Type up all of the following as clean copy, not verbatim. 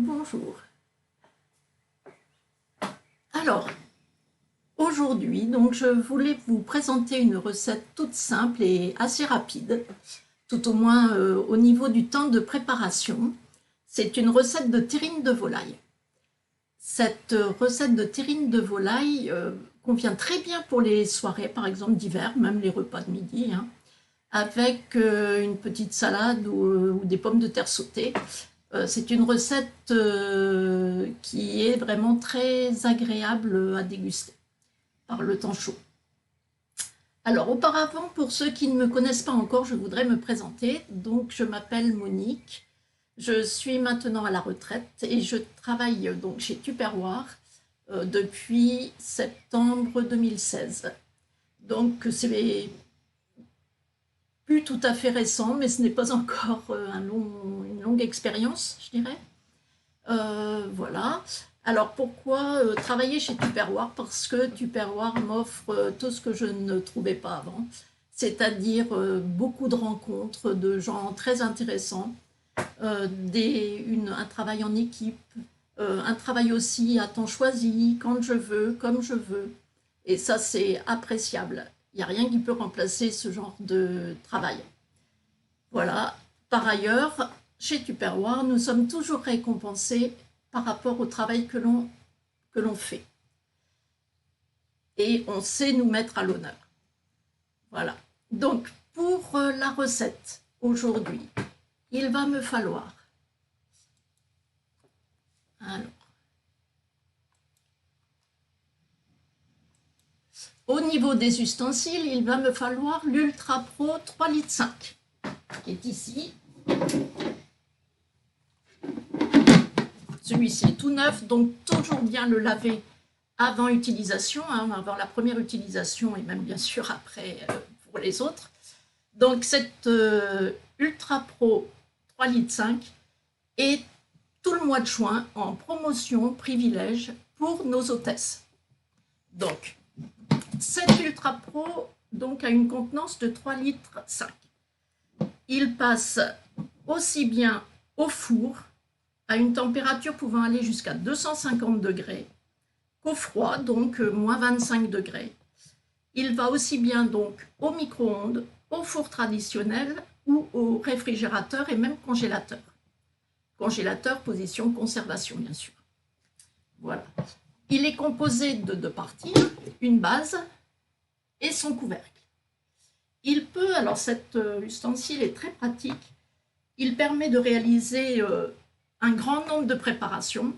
Bonjour. Alors, aujourd'hui, donc je voulais vous présenter une recette toute simple et assez rapide, tout au moins au niveau du temps de préparation. C'est une recette de terrine de volaille. Cette recette de terrine de volaille convient très bien pour les soirées, par exemple d'hiver, même les repas de midi, hein, avec une petite salade ou des pommes de terre sautées. C'est une recette qui est vraiment très agréable à déguster par le temps chaud. Alors auparavant, pour ceux qui ne me connaissent pas encore, je voudrais me présenter. Donc je m'appelle Monique, je suis maintenant à la retraite et je travaille donc chez Tupperware depuis septembre 2016. Donc c'est plus tout à fait récent, mais ce n'est pas encore une longue expérience, je dirais. Voilà. Alors pourquoi travailler chez Tupperware? Parce que Tupperware m'offre tout ce que je ne trouvais pas avant, c'est-à-dire beaucoup de rencontres de gens très intéressants, un travail en équipe, un travail aussi à temps choisi, quand je veux, comme je veux. Et ça, c'est appréciable. Il n'y a rien qui peut remplacer ce genre de travail. Voilà. Par ailleurs, chez Tupperware, nous sommes toujours récompensés par rapport au travail que l'on fait. Et on sait nous mettre à l'honneur. Voilà. Donc, pour la recette, aujourd'hui, il va me falloir... Alors, au niveau des ustensiles, il va me falloir l'Ultra Pro 3,5 litres, qui est ici. Celui-ci est tout neuf, donc toujours bien le laver avant utilisation, hein, avant la première utilisation et même bien sûr après pour les autres. Donc cette Ultra Pro 3,5 litres est tout le mois de juin en promotion privilège pour nos hôtesses. Donc cette Ultra Pro donc, a une contenance de 3,5 litres. Il passe aussi bien au four à une température pouvant aller jusqu'à 250 degrés, qu'au froid, donc moins 25 degrés. Il va aussi bien donc au micro-ondes, au four traditionnel ou au réfrigérateur et même congélateur. Congélateur, position conservation, bien sûr. Voilà. Il est composé de deux parties, une base et son couvercle. Il peut, alors cet ustensile est très pratique, il permet de réaliser un grand nombre de préparations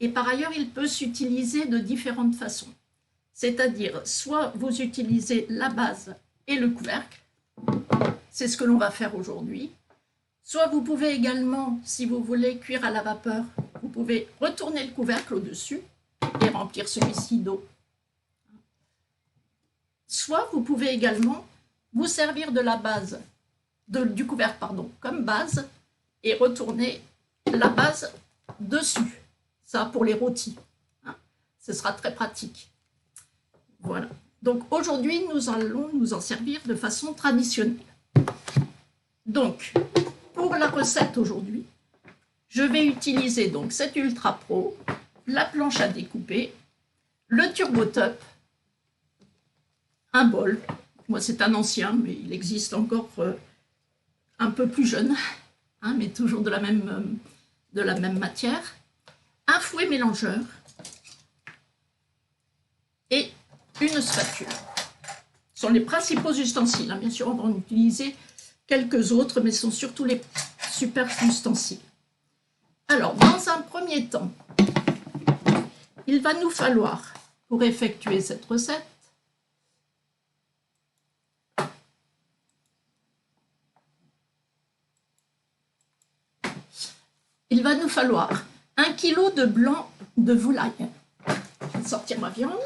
et par ailleurs il peut s'utiliser de différentes façons. C'est-à-dire soit vous utilisez la base et le couvercle, c'est ce que l'on va faire aujourd'hui, soit vous pouvez également, si vous voulez cuire à la vapeur, vous pouvez retourner le couvercle au-dessus et remplir celui-ci d'eau. Soit vous pouvez également vous servir de la base, du couvercle pardon, comme base et retourner la base dessus. Ça pour les rôtis. Hein. Ce sera très pratique. Voilà. Donc aujourd'hui, nous allons nous en servir de façon traditionnelle. Donc, pour la recette aujourd'hui, je vais utiliser donc cette Ultra Pro, la planche à découper, le Turbo Top, un bol. Moi, c'est un ancien, mais il existe encore un peu plus jeune, hein, mais toujours de la même matière. Un fouet mélangeur et une spatule. Ce sont les principaux ustensiles. Hein. Bien sûr, on va en utiliser quelques autres, mais ce sont surtout les super ustensiles. Alors, dans un premier temps, il va nous falloir, pour effectuer cette recette, il va nous falloir 1 kg de blanc de volaille. Je vais sortir ma viande.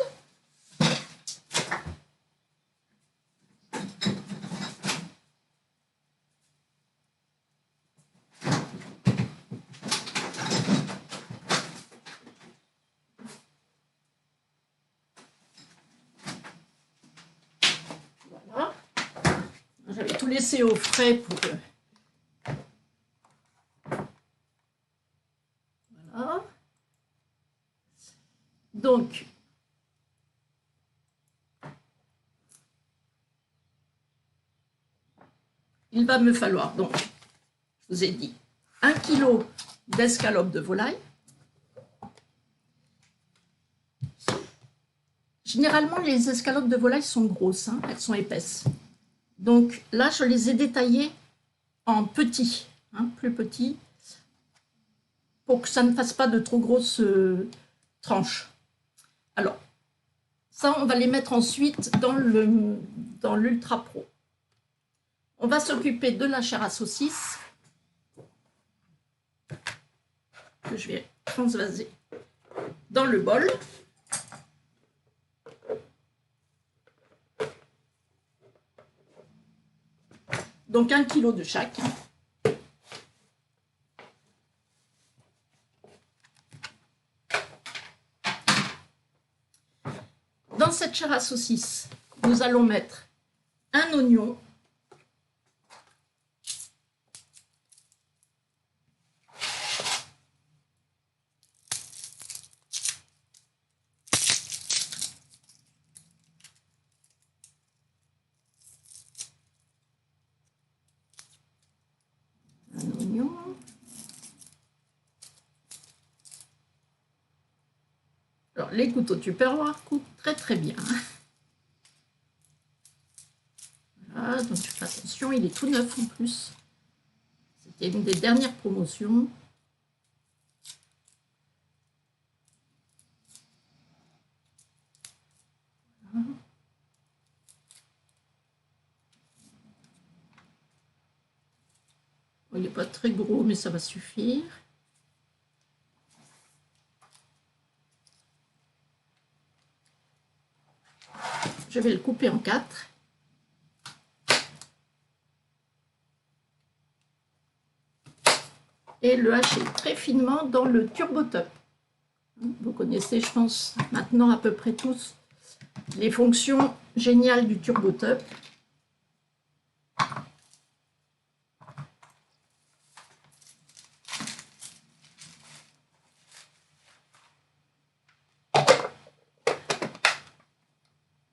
Voilà. J'avais tout laissé au frais pour... Voilà. Donc, il va me falloir, donc, je vous ai dit, 1 kg d'escalope de volaille. Généralement, les escalopes de volaille sont grosses, hein, elles sont épaisses. Donc là, je les ai détaillées en petits, hein, plus petits, pour que ça ne fasse pas de trop grosses tranches. Alors, ça, on va les mettre ensuite dans l'Ultra Pro. On va s'occuper de la chair à saucisse, que je vais transvaser dans le bol. Donc 1 kg de chaque. Dans cette chair à saucisse, nous allons mettre un oignon, Alors, les couteaux Tupperware coupent très très bien. Voilà, donc faites attention, il est tout neuf en plus. C'était une des dernières promotions. Voilà. Bon, il n'est pas très gros, mais ça va suffire. Je vais le couper en 4. Et le hacher très finement dans le TurboTop. Vous connaissez, je pense, maintenant à peu près tous les fonctions géniales du TurboTop.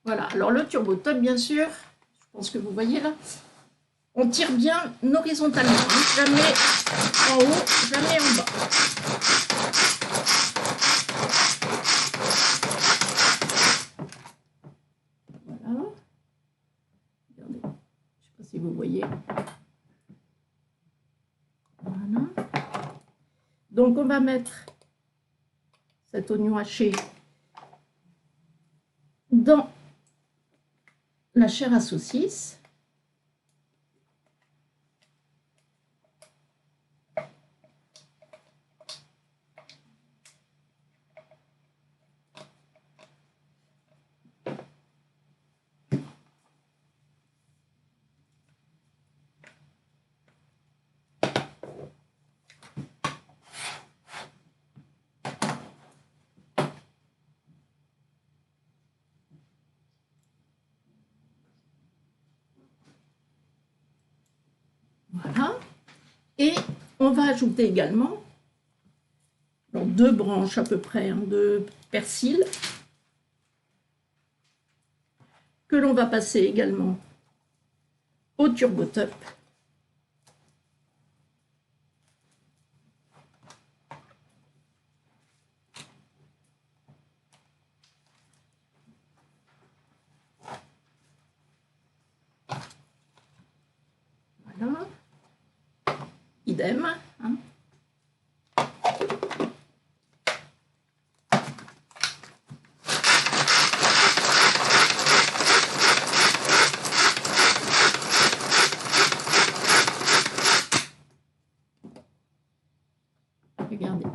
Voilà, alors le TurboTop, bien sûr, je pense que vous voyez là, on tire bien horizontalement, hein, jamais en haut, jamais en bas. Voilà. Regardez, je ne sais pas si vous voyez. Voilà. Donc on va mettre cet oignon haché dans la chair à saucisse. Voilà. Et on va ajouter également 2 branches à peu près hein, de persil que l'on va passer également au TurboTop. Voilà. Idem. Hein. Regardez.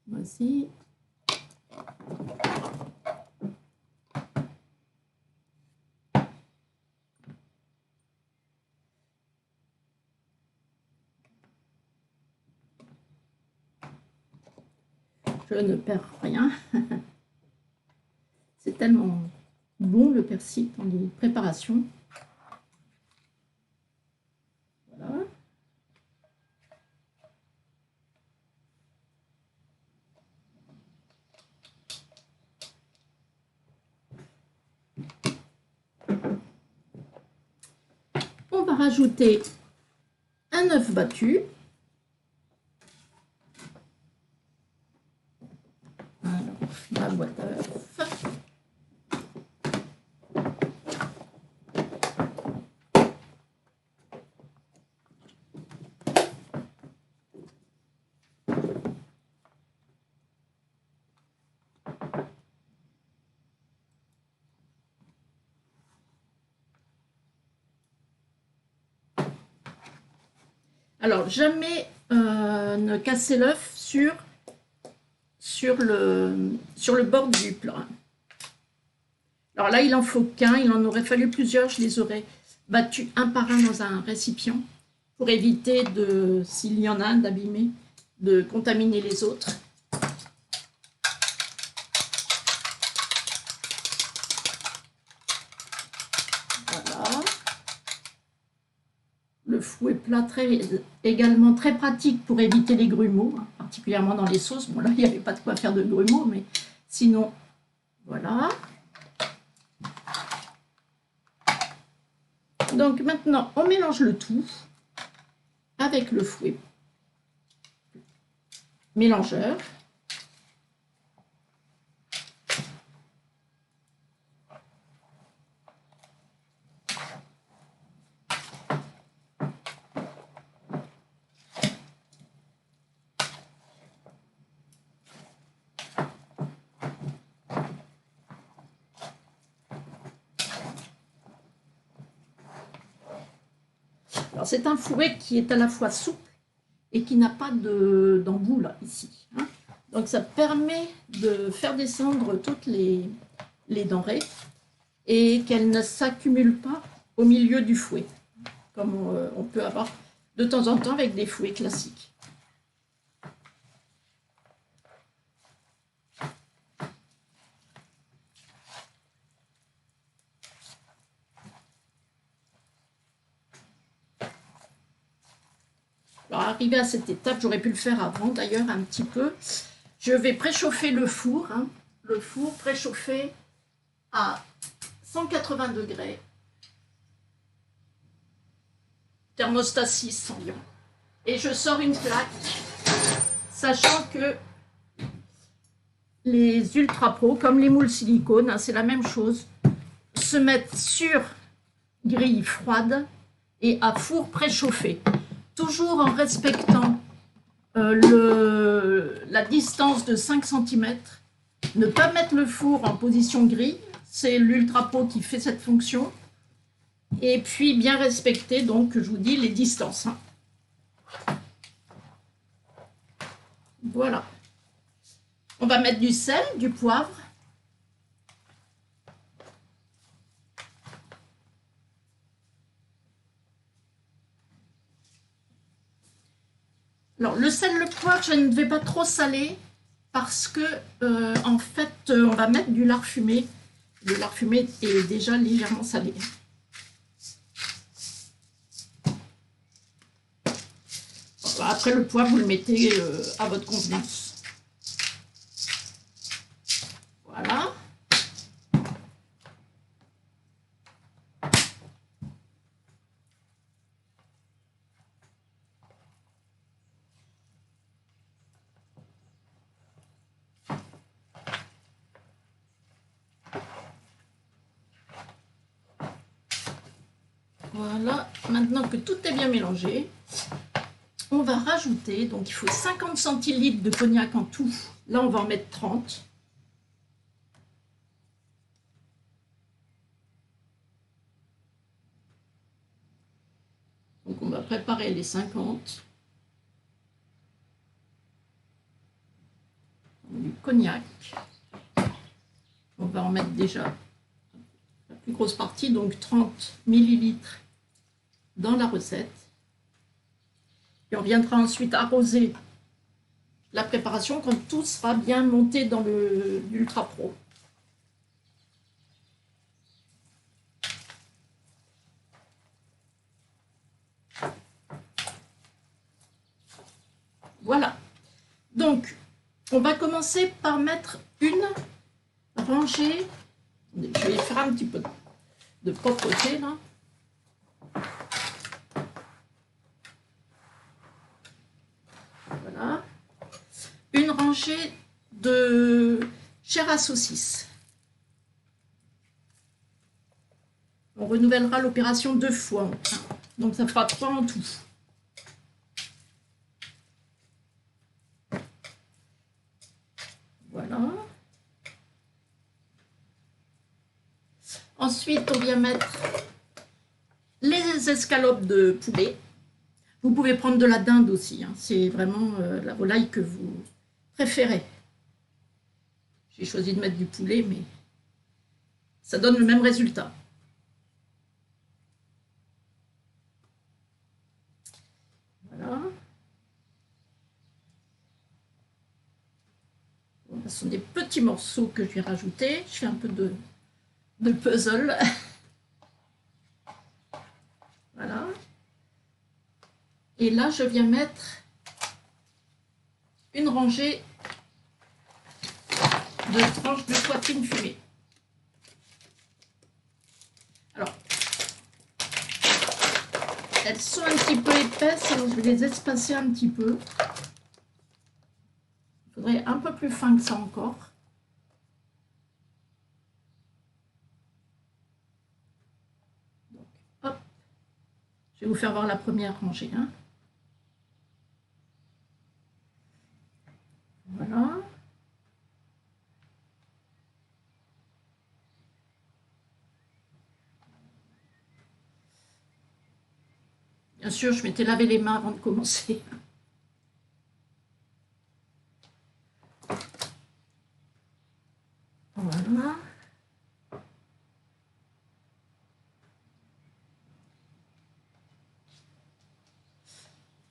Voici. Je ne perds rien. C'est tellement bon le persil dans les préparations. Voilà. on va rajouter un œuf battu. Alors, ma boîte à œufs. Alors, jamais ne casser l'œuf sur le bord du plat. Alors là, il en faut qu'un, il en aurait fallu plusieurs, je les aurais battus un par un dans un récipient pour éviter, s'il y en a un, d'abîmer, de contaminer les autres. Voilà. Le fouet plat également très pratique pour éviter les grumeaux, hein, particulièrement dans les sauces. Bon là, il n'y avait pas de quoi faire de grumeaux, mais sinon, voilà. Donc maintenant, on mélange le tout avec le fouet mélangeur. C'est un fouet qui est à la fois souple et qui n'a pas d'embout ici. Hein. Donc ça permet de faire descendre toutes les denrées et qu'elles ne s'accumulent pas au milieu du fouet, comme on peut avoir de temps en temps avec des fouets classiques. Alors, arrivé à cette étape, j'aurais pu le faire avant d'ailleurs un petit peu. Je vais préchauffer le four, hein, le four préchauffé à 180 degrés, thermostat 6 environ. Et je sors une plaque, sachant que les Ultra Pro, comme les moules silicone, hein, c'est la même chose, se mettent sur grille froide et à four préchauffé. Toujours en respectant la distance de 5 cm. Ne pas mettre le four en position grille, c'est l'Ultra Pro qui fait cette fonction. Et puis bien respecter, donc, je vous dis, les distances. Hein. Voilà. On va mettre du sel, du poivre. Alors, le sel, le poivre, je ne vais pas trop saler parce que, en fait, on va mettre du lard fumé. Le lard fumé est déjà légèrement salé. Après, le poivre, vous le mettez à votre convenance. Voilà. Voilà, maintenant que tout est bien mélangé, on va rajouter, donc il faut 50 centilitres de cognac en tout. Là, on va en mettre 30. Donc on va préparer les 50. Du cognac. On va en mettre déjà la plus grosse partie, donc 30 ml dans la recette. Et on viendra ensuite arroser la préparation quand tout sera bien monté dans l'Ultra Pro. Voilà. Donc, on va commencer par mettre une rangée. Je vais faire un petit peu de propreté là. une rangée de chair à saucisse. On renouvellera l'opération 2 fois. Donc ça fera 3 en tout. Voilà. Ensuite, on vient mettre les escalopes de poulet. Vous pouvez prendre de la dinde aussi. Hein. C'est vraiment la volaille que vous préférez. J'ai choisi de mettre du poulet, mais ça donne le même résultat. Voilà. Bon, ce sont des petits morceaux que je vais rajouter. Je fais un peu de puzzle. Voilà. Et là, je viens mettre une rangée de tranches de poitrine fumée. Alors, elles sont un petit peu épaisses, alors je vais les espacer un petit peu. Il faudrait un peu plus fin que ça encore. Donc, hop. Je vais vous faire voir la première rangée. Hein. Voilà. Bien sûr, je m'étais lavé les mains avant de commencer. Voilà.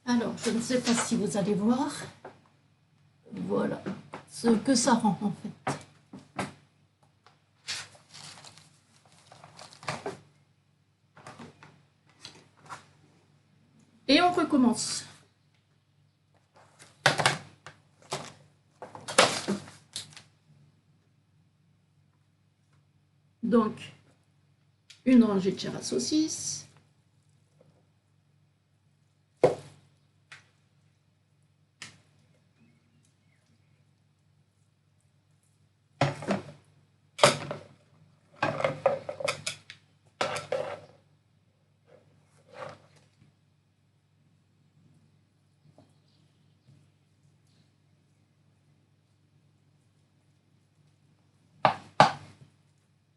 Alors, je ne sais pas si vous allez voir. Voilà ce que ça rend en fait. Et on recommence. Donc, une rangée de chair à saucisse.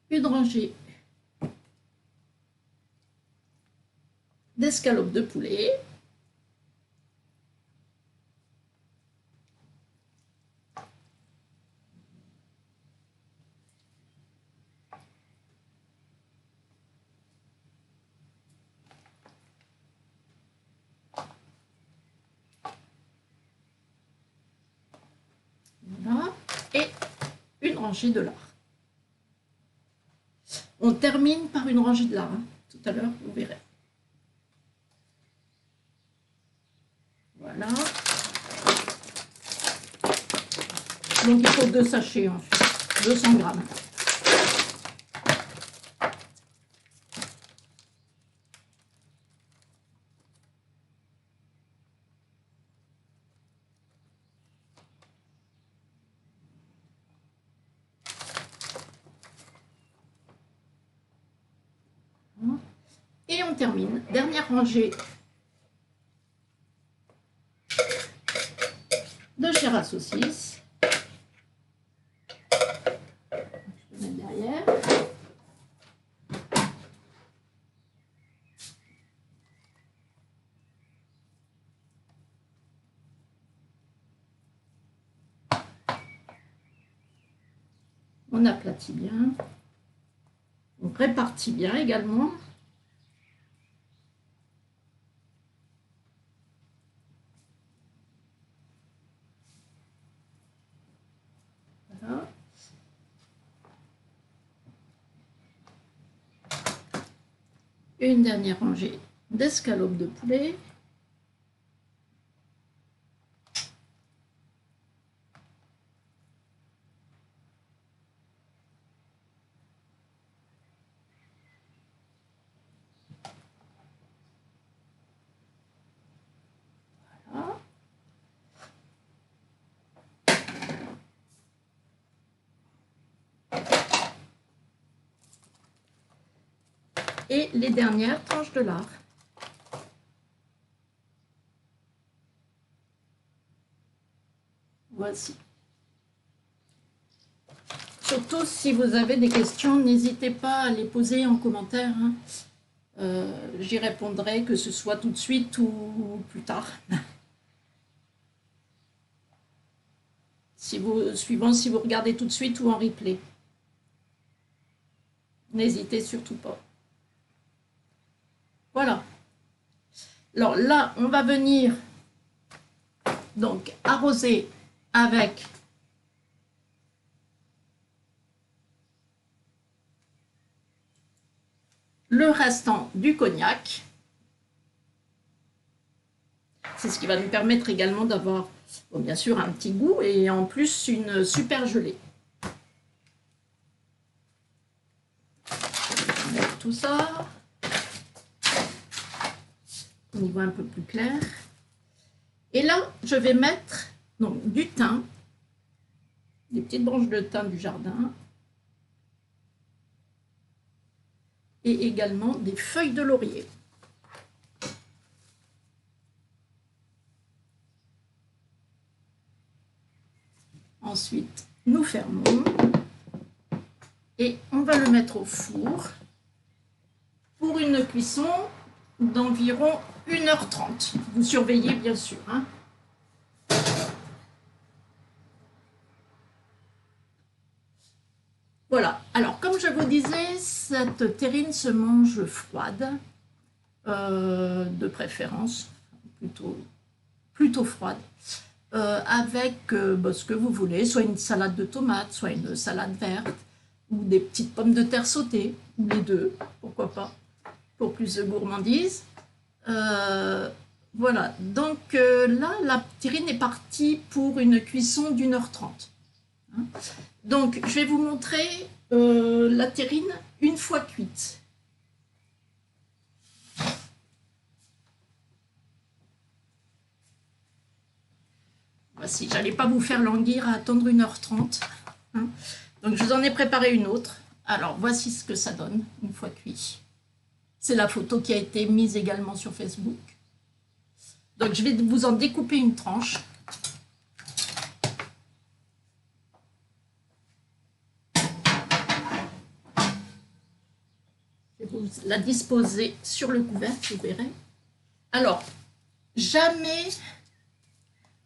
Une rangée d'escalopes de poulet. Voilà. Et une rangée de lard. On termine par une rangée de lard. Hein. Tout à l'heure, vous verrez. Voilà. Donc il faut 2 sachets en fait, 200 grammes. Et on termine. Dernière rangée de chair à saucisse. Je vais mettre derrière. On aplatit bien. On répartit bien également. Voilà. Une dernière rangée d'escalopes de poulet. Voilà. et les dernières tranches de lard. Voici. Surtout si vous avez des questions, n'hésitez pas à les poser en commentaire. Hein. J'y répondrai, que ce soit tout de suite ou plus tard. Suivant si vous regardez tout de suite ou en replay. N'hésitez surtout pas. Voilà. Alors là, on va venir donc arroser avec le restant du cognac. C'est ce qui va nous permettre également d'avoir, bon, bien sûr, un petit goût et en plus une super gelée. On va mettre tout ça. On y voit un peu plus clair. Et là, je vais mettre donc, du thym, des petites branches de thym du jardin. Et également des feuilles de laurier. Ensuite, nous fermons et on va le mettre au four pour une cuisson d'environ 1h30. Vous surveillez bien sûr. Hein. Voilà. Alors, comme je vous disais, cette terrine se mange froide, de préférence, plutôt froide. Avec ce que vous voulez, soit une salade de tomates, soit une salade verte, ou des petites pommes de terre sautées, ou les deux, pourquoi pas, pour plus de gourmandise. Voilà, donc là, la terrine est partie pour une cuisson d'1h30. Hein. Donc, je vais vous montrer la terrine une fois cuite. Voici, j'allais pas vous faire languir à attendre 1h30. Hein. Donc, je vous en ai préparé une autre. Alors, voici ce que ça donne une fois cuit. C'est la photo qui a été mise également sur Facebook. Donc, je vais vous en découper une tranche. Je vais vous la disposer sur le couvercle, vous verrez. Alors, jamais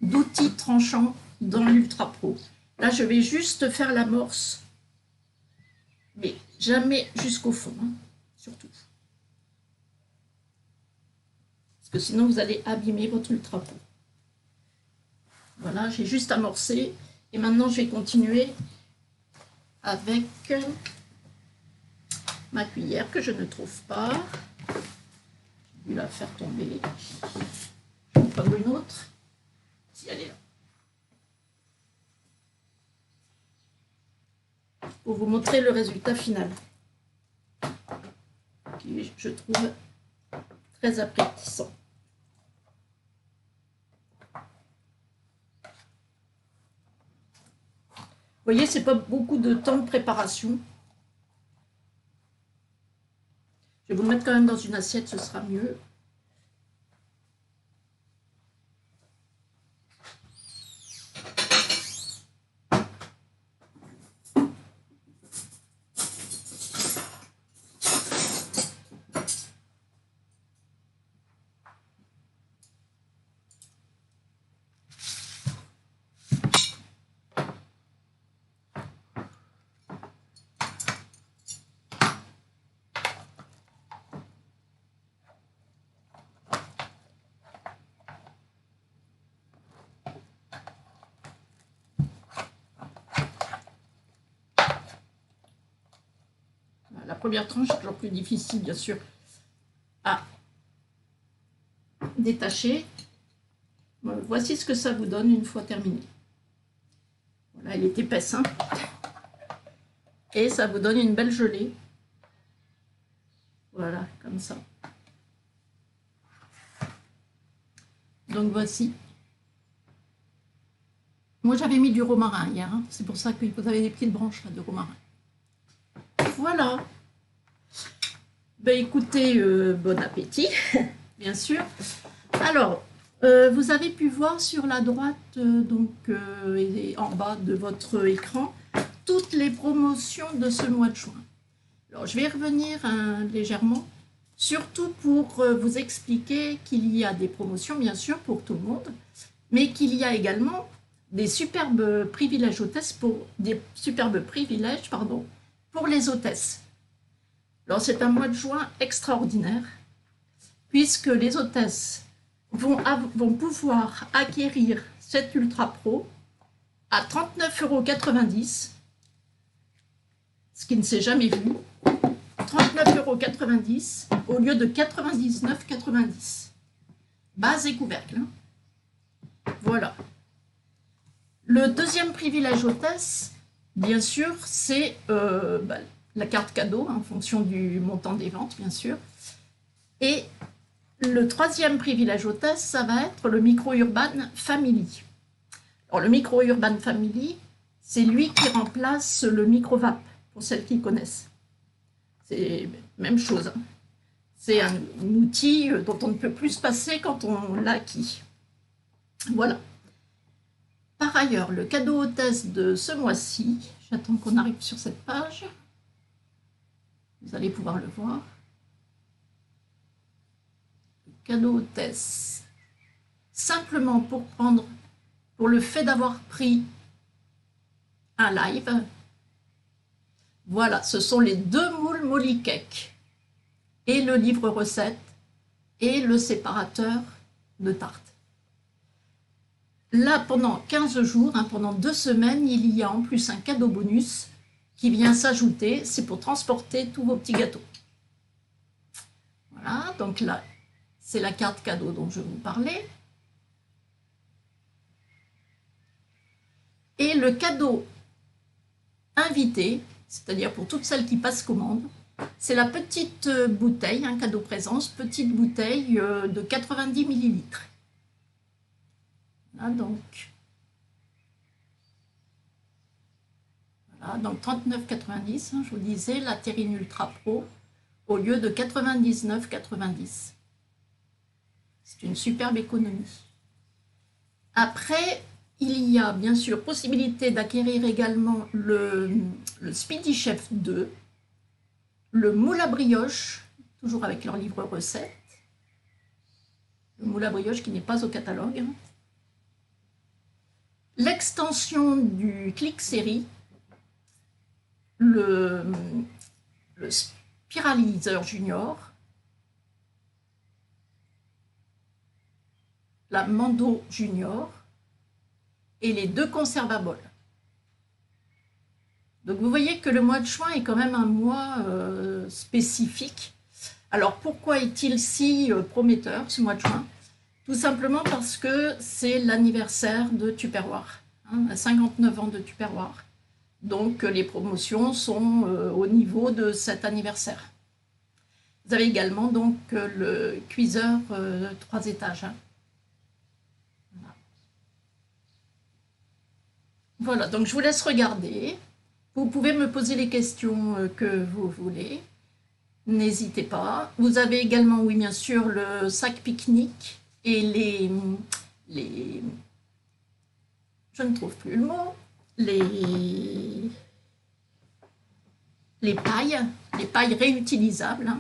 d'outils tranchants dans l'Ultra Pro. Là, je vais juste faire l'amorce, mais jamais jusqu'au fond, hein, surtout. Parce que sinon, vous allez abîmer votre Ultra Pro. Voilà, j'ai juste amorcé. Et maintenant, je vais continuer avec ma cuillère que je ne trouve pas. J'ai dû la faire tomber. Je vais prendre une autre. Si elle est là. Pour vous montrer le résultat final, qui je trouve très appétissant. Vous voyez, c'est pas beaucoup de temps de préparation. Je vais vous le mettre quand même dans une assiette, ce sera mieux. La première tranche est toujours plus difficile, bien sûr, à détacher. Voici ce que ça vous donne une fois terminé. Voilà, elle est épaisse, hein. Et ça vous donne une belle gelée. Voilà, comme ça. Donc voici. Moi j'avais mis du romarin hier, hein. C'est pour ça que vous avez des petites branches là, de romarin. Voilà. Ben écoutez, bon appétit, bien sûr. Alors, vous avez pu voir sur la droite, et en bas de votre écran, toutes les promotions de ce mois de juin. Alors, je vais y revenir légèrement, surtout pour vous expliquer qu'il y a des promotions, bien sûr, pour tout le monde, mais qu'il y a également des superbes privilèges hôtesses pour les hôtesses. Alors, c'est un mois de juin extraordinaire, puisque les hôtesses vont pouvoir acquérir cette Ultra Pro à 39,90 €, ce qui ne s'est jamais vu. 39,90 € au lieu de 99,90 €. Base et couvercle. Hein. Voilà. Le deuxième privilège hôtesse, bien sûr, c'est la carte cadeau, en fonction du montant des ventes, bien sûr. Et le troisième privilège hôtesse, ça va être le Micro-Urban Family. Alors, le Micro-Urban Family, c'est lui qui remplace le Micro-Vape, pour celles qui connaissent. C'est la même chose. Hein. C'est un outil dont on ne peut plus se passer quand on l'a acquis. Voilà. Par ailleurs, le cadeau hôtesse de ce mois-ci, j'attends qu'on arrive sur cette page. Vous allez pouvoir le voir. Le cadeau hôtesse. Simplement pour le fait d'avoir pris un live. Voilà, ce sont les 2 moules Molly Cake et le livre recette et le séparateur de tarte. Là, pendant 15 jours, pendant 2 semaines, il y a en plus un cadeau bonus qui vient s'ajouter. C'est pour transporter tous vos petits gâteaux. Voilà, donc là, c'est la carte cadeau dont je vous parlais. Et le cadeau invité, c'est-à-dire pour toutes celles qui passent commande, c'est la petite bouteille, un cadeau présence, petite bouteille de 90 ml. Là, donc 39,90 €, je vous disais, la Terrine Ultra Pro au lieu de 99,90 €. C'est une superbe économie. Après, il y a bien sûr possibilité d'acquérir également le Speedy Chef 2, le moule à brioche, toujours avec leur livre recette, le moule à brioche qui n'est pas au catalogue, l'extension du Click Série, le spiraliseur junior, la Mando junior et les 2 conserves à bol. Donc vous voyez que le mois de juin est quand même un mois spécifique. Alors pourquoi est-il si prometteur ce mois de juin? Tout simplement parce que c'est l'anniversaire de Tupperware, 59 ans de Tupperware. Donc les promotions sont au niveau de cet anniversaire. Vous avez également donc le cuiseur 3 étages. Voilà, donc je vous laisse regarder. Vous pouvez me poser les questions que vous voulez. N'hésitez pas. Vous avez également, oui, bien sûr, le sac pique-nique et je ne trouve plus le mot, les pailles réutilisables,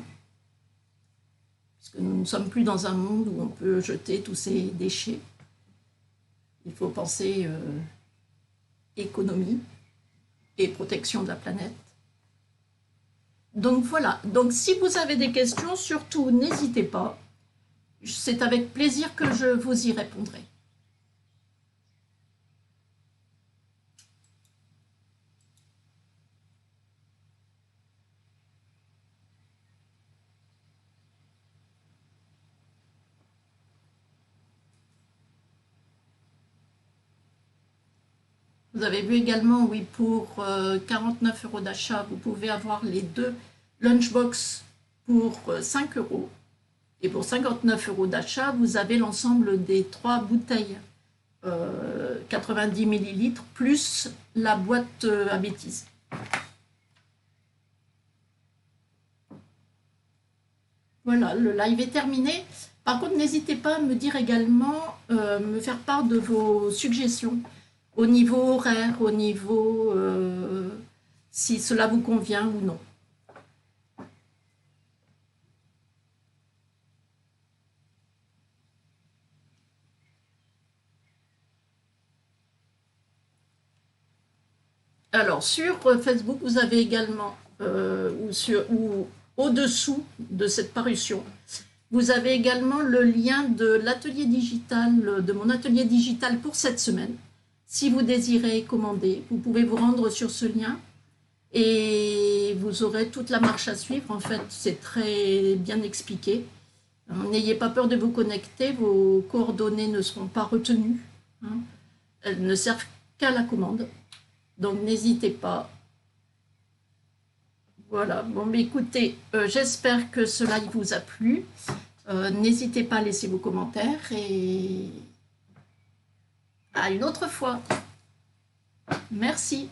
puisque nous ne sommes plus dans un monde où on peut jeter tous ces déchets. Il faut penser économie et protection de la planète. Donc voilà, donc si vous avez des questions, surtout n'hésitez pas. C'est avec plaisir que je vous y répondrai. Vous avez vu également, oui, pour 49 € d'achat, vous pouvez avoir les 2 lunchbox pour 5 €. Et pour 59 € d'achat, vous avez l'ensemble des 3 bouteilles 90 ml plus la boîte à bêtises. Voilà, le live est terminé. Par contre, n'hésitez pas à me dire également, me faire part de vos suggestions au niveau horaire, au niveau si cela vous convient ou non. Alors, sur Facebook, vous avez également, ou au-dessous de cette parution, vous avez également le lien de l'atelier digital, de mon atelier digital pour cette semaine. Si vous désirez commander, vous pouvez vous rendre sur ce lien et vous aurez toute la marche à suivre. En fait, c'est très bien expliqué. N'ayez pas peur de vous connecter, vos coordonnées ne seront pas retenues. Hein. Elles ne servent qu'à la commande. Donc n'hésitez pas. Voilà, bon, mais écoutez, j'espère que cela vous a plu. N'hésitez pas à laisser vos commentaires et à une autre fois. Merci.